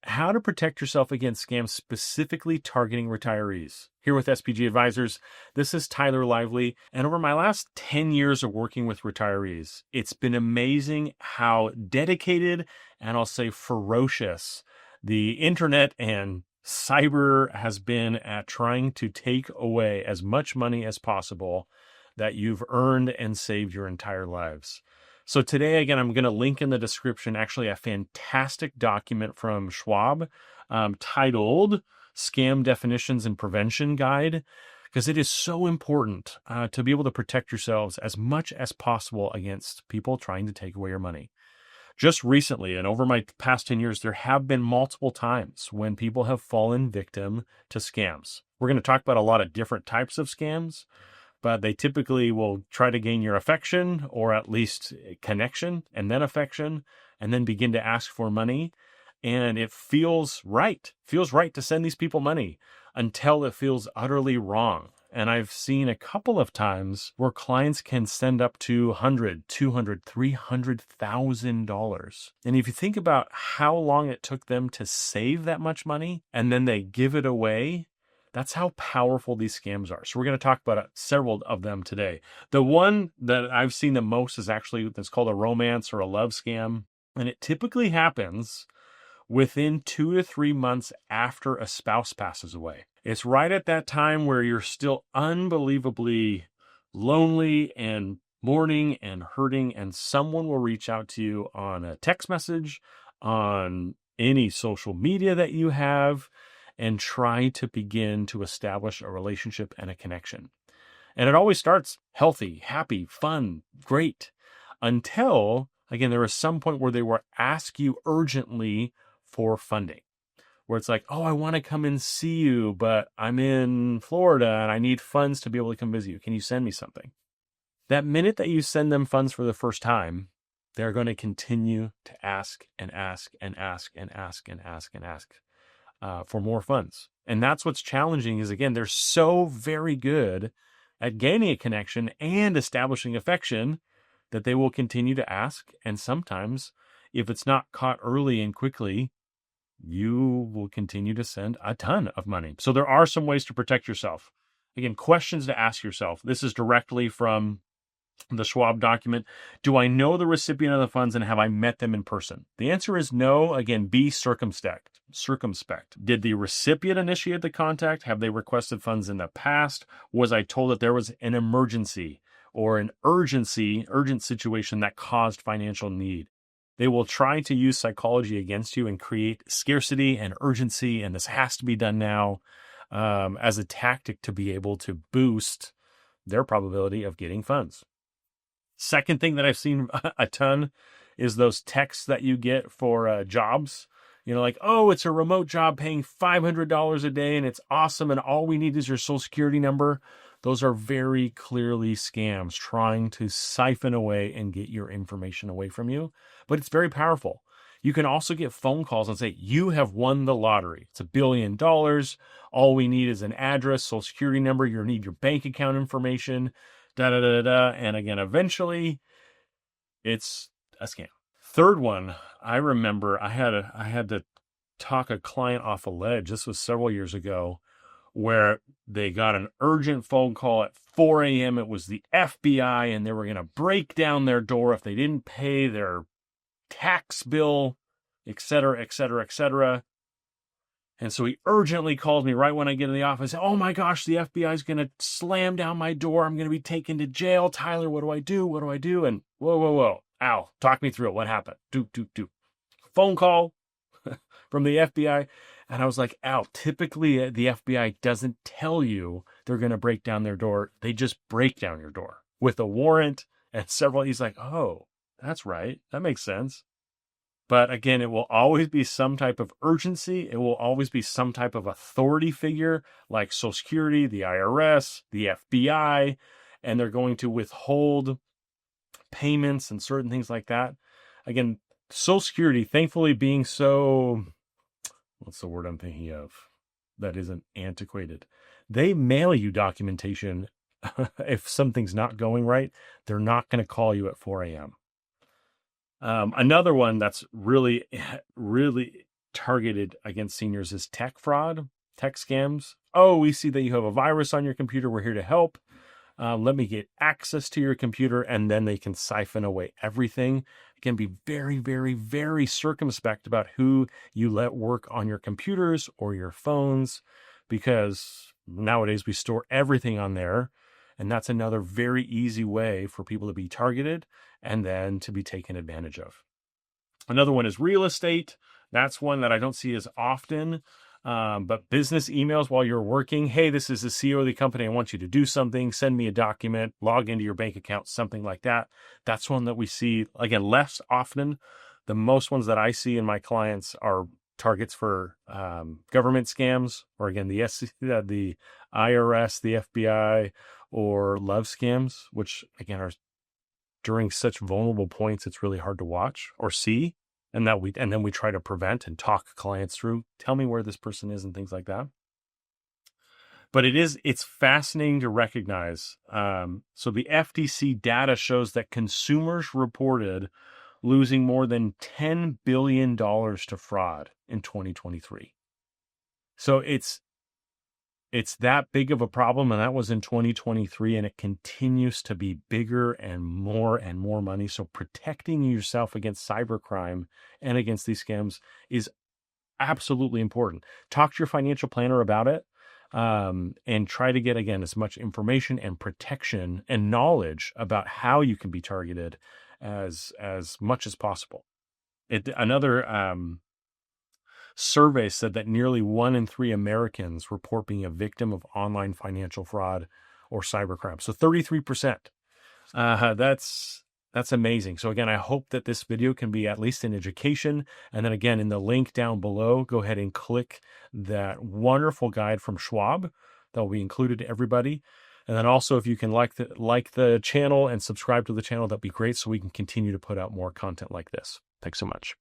how to protect yourself against scams specifically targeting retirees. Here with SPG Advisors, this is Tyler Lively, and over my last 10 years of working with retirees, it's been amazing how dedicated and I'll say ferocious the internet and cyber has been at trying to take away as much money as possible that you've earned and saved your entire lives. So today, again, I'm going to link in the description actually a fantastic document from Schwab titled Scam Definitions and Prevention Guide, because it is so important to be able to protect yourselves as much as possible against people trying to take away your money. Just recently, and over my past 10 years, there have been multiple times when people have fallen victim to scams. We're going to talk about a lot of different types of scams, but they typically will try to gain your affection or at least connection and then affection and then begin to ask for money. And it feels right to send these people money until it feels utterly wrong. And I've seen a couple of times where clients can send up to $100,000, $200,000, $300,000. And if you think about how long it took them to save that much money and then they give it away, that's how powerful these scams are. So we're going to talk about several of them today. The one that I've seen the most is actually that's called a romance or a love scam. And it typically happens within 2 to 3 months after a spouse passes away. It's right at that time where you're still unbelievably lonely and mourning and hurting, and someone will reach out to you on a text message, on any social media that you have, and try to begin to establish a relationship and a connection. And it always starts healthy, happy, fun, great, until, again, there is some point where they will ask you urgently for funding, where it's like, oh, I want to come and see you, but I'm in Florida and I need funds to be able to come visit you. Can you send me something? That minute that you send them funds for the first time, they're going to continue to ask and ask and ask and ask and ask and ask for more funds. And that's what's challenging is, again, they're so very good at gaining a connection and establishing affection that they will continue to ask. And sometimes, if it's not caught early and quickly, you will continue to send a ton of money. So there are some ways to protect yourself. Again, questions to ask yourself. This is directly from the Schwab document. Do I know the recipient of the funds and have I met them in person? The answer is no. Again, be circumspect. Did the recipient initiate the contact? Have they requested funds in the past? Was I told that there was an emergency or an urgent situation that caused financial need? They will try to use psychology against you and create scarcity and urgency, and this has to be done now, as a tactic to be able to boost their probability of getting funds. Second thing that I've seen a ton is those texts that you get for jobs. You know, like, oh, it's a remote job paying $500 a day and it's awesome and all we need is your social security number. Those are very clearly scams trying to siphon away and get your information away from you. But it's very powerful. You can also get phone calls and say, you have won the lottery. It's $1 billion. All we need is an address, social security number. You need your bank account information, And again, eventually it's a scam. Third one, I remember I had to talk a client off a ledge. This was several years ago, where they got an urgent phone call at 4 a.m. It was the FBI, and they were going to break down their door if they didn't pay their tax bill, et cetera, et cetera, et cetera. And so he urgently calls me right when I get in the office. Oh my gosh, the FBI is going to slam down my door. I'm going to be taken to jail. Tyler, what do I do? What do I do? And whoa. Al, talk me through it. What happened? Do. Phone call from the FBI. And I was like, Al, typically the FBI doesn't tell you they're going to break down their door. They just break down your door with a warrant and several. He's like, oh, that's right. That makes sense. But again, it will always be some type of urgency. It will always be some type of authority figure like Social Security, the IRS, the FBI, and they're going to withhold payments and certain things like that. Again, Social Security, thankfully being so, what's the word I'm thinking of that isn't antiquated? They mail you documentation. If something's not going right, they're not going to call you at 4 a.m. Another one that's really, really targeted against seniors is tech fraud, tech scams. Oh, we see that you have a virus on your computer. We're here to help. Let me get access to your computer, and then they can siphon away everything. Again, be very, very, very circumspect about who you let work on your computers or your phones, because nowadays we store everything on there, and that's another very easy way for people to be targeted and then to be taken advantage of. Another one is real estate. That's one that I don't see as often. But business emails while you're working. Hey, this is the CEO of the company. I want you to do something. Send me a document, log into your bank account, something like that. That's one that we see, again, less often. The most ones that I see in my clients are targets for government scams, or again, the IRS, the FBI, or love scams, which again are during such vulnerable points, it's really hard to watch or see. And then we try to prevent and talk clients through, tell me where this person is and things like that. But it's fascinating to recognize. So the FTC data shows that consumers reported losing more than $10 billion to fraud in 2023. So it's that big of a problem, and that was in 2023, and it continues to be bigger and more money. So protecting yourself against cybercrime and against these scams is absolutely important. Talk to your financial planner about it, and try to get, again, as much information and protection and knowledge about how you can be targeted as much as possible. Another survey said that nearly 1 in 3 Americans report being a victim of online financial fraud or cybercrime. So 33%. That's amazing. So again, I hope that this video can be at least an education. And then again, in the link down below, go ahead and click that wonderful guide from Schwab that will be included to everybody. And then also, if you can like the channel and subscribe to the channel, that'd be great, so we can continue to put out more content like this. Thanks so much.